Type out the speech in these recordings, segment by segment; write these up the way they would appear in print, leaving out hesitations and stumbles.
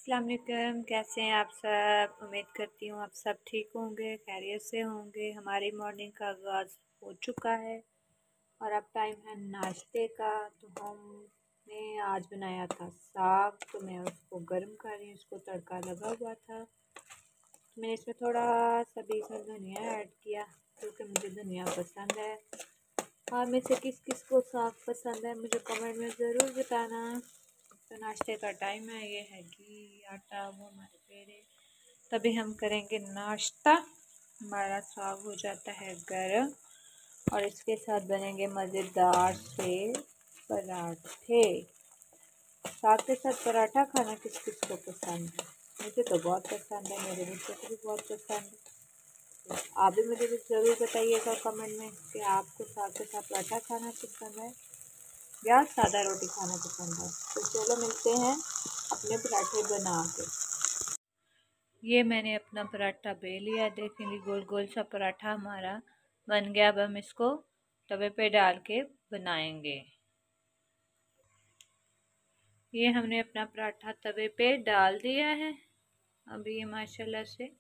अस्सलाम वालेकुम, कैसे हैं आप सब। उम्मीद करती हूँ आप सब ठीक होंगे, खैरियत से होंगे। हमारी मॉर्निंग का आगाज़ हो चुका है और अब टाइम है नाश्ते का। तो हमने आज बनाया था साग, तो मैं उसको गर्म कर रही हूँ। उसको तड़का लगा हुआ था, तो मैंने इसमें थोड़ा सा बीच में धनिया ऐड किया क्योंकि मुझे धनिया पसंद है। आप में से किस किस को साग पसंद है मुझे कमेंट में ज़रूर बताना। तो नाश्ते का टाइम है, ये है घी आटा वो हमारे पेड़े, तभी हम करेंगे नाश्ता। हमारा साग हो जाता है गर्म और इसके साथ बनेंगे मज़ेदार से पराठे। साग के साथ पराठा खाना किस किस को पसंद है? मुझे तो बहुत पसंद है, मेरे बच्चों को भी बहुत पसंद है। तो आप भी मुझे ज़रूर बताइएगा कमेंट में कि आपको साग के साथ पराठा खाना पसंद है या सादा रोटी खाना पसंद है। तो चलो मिलते हैं अपने पराठे बना के। ये मैंने अपना पराठा बेल लिया, देखेंगे गोल गोल सा पराठा हमारा बन गया। अब हम इसको तवे पे डाल के बनाएंगे। ये हमने अपना पराठा तवे पे डाल दिया है, अब ये माशाल्लाह से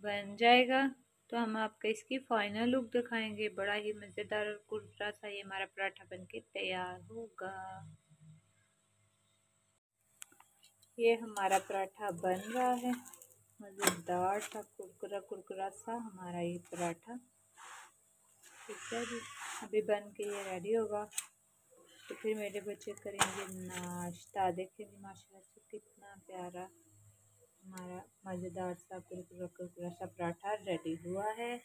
बन जाएगा। तो हम आपको इसकी फाइनल लुक दिखाएंगे। बड़ा ही मज़ेदार और कुरकुरा सा ये हमारा पराठा बनके तैयार होगा। ये हमारा पराठा बन रहा है, मज़ेदार सा कुरकुरा कुरकुरा सा हमारा ये पराठा। ठीक है जी, अभी बन के ये रेडी होगा तो फिर मेरे बच्चे करेंगे नाश्ता। देखेंगे माशाल्लाह से कितना प्यारा हमारा मज़ेदार सा कुरकुरा कुरकुरा सा पराठा रेडी हुआ है।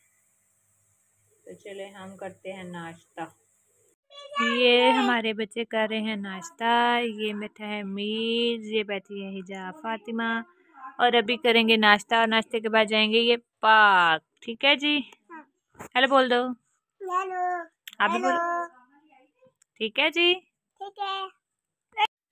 तो चले हम करते हैं नाश्ता। ये हमारे बच्चे कर रहे हैं नाश्ता। ये बैठा है मीर, ये बैठी है हिजा फातिमा, और अभी करेंगे नाश्ता और नाश्ते के बाद जाएंगे ये पार्क। ठीक है जी, हेलो बोल दो। हेलो, आप भी बोलो। ठीक है जी, ठीक है।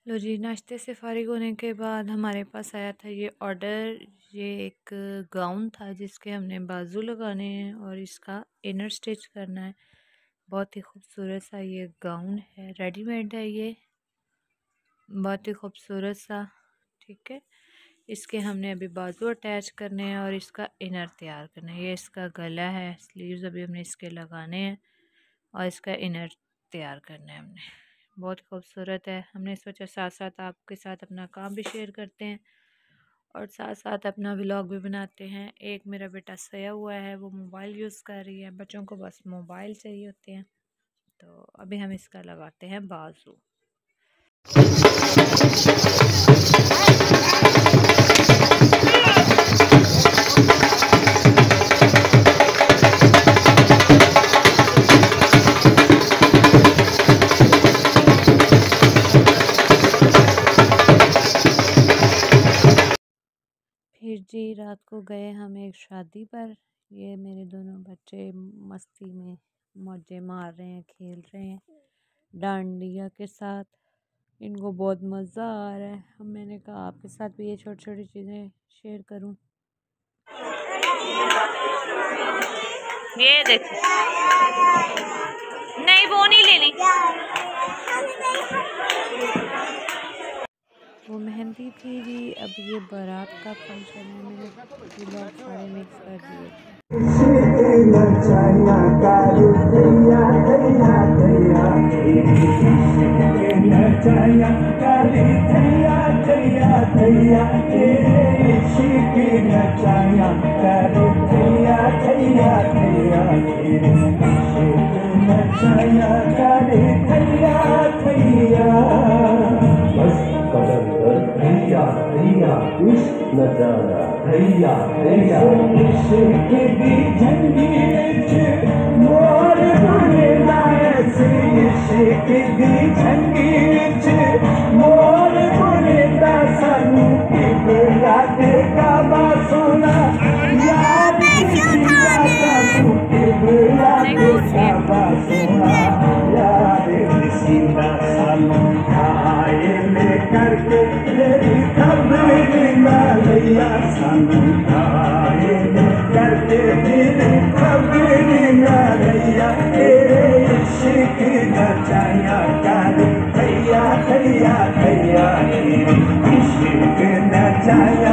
लो जी, नाश्ते से फारिग होने के बाद हमारे पास आया था ये ऑर्डर। ये एक गाउन था जिसके हमने बाजू लगाने हैं और इसका इनर स्टिच करना है। बहुत ही खूबसूरत सा ये गाउन है, रेडीमेड है ये, बहुत ही खूबसूरत सा। ठीक है, इसके हमने अभी बाजू अटैच करने हैं और इसका इनर तैयार करना है। ये इसका गला है, स्लीव्स अभी हमने इसके लगाने हैं और इसका इनर तैयार करना है हमने। बहुत खूबसूरत है। हमने सोचा साथ साथ आपके साथ अपना काम भी शेयर करते हैं और साथ साथ अपना व्लॉग भी बनाते हैं। एक मेरा बेटा सोया हुआ है, वो मोबाइल यूज़ कर रही है। बच्चों को बस मोबाइल चाहिए होते हैं। तो अभी हम इसका लगाते हैं बाजू। फिर जी रात को गए हम एक शादी पर। ये मेरे दोनों बच्चे मस्ती में मौजे मार रहे हैं, खेल रहे हैं डांडिया के साथ। इनको बहुत मज़ा आ रहा है। अब मैंने कहा आपके साथ भी ये छोटी छोटी चीज़ें शेयर करूं। ये देखो, नहीं वो नहीं लेनी। वो मेहंदी थी जी, अब ये बारात का फंक्शन है। मैंने बहुत सारे मिक्स कर दिए। नजारा भैया भैया इश्क दी झंडी मोर बने लायस, इश्क दी झंडी मोर बने दा सानू किबला दे काबा सोना याद सीधा सानू किबला दे काबा सोना याद सीधा सानू आए ले करके तेरी खबर भैया सानू आए करके तेरे खबर भैया तेरे इश्क नचाया कर भैया भैया भैया इश्क नचा जाया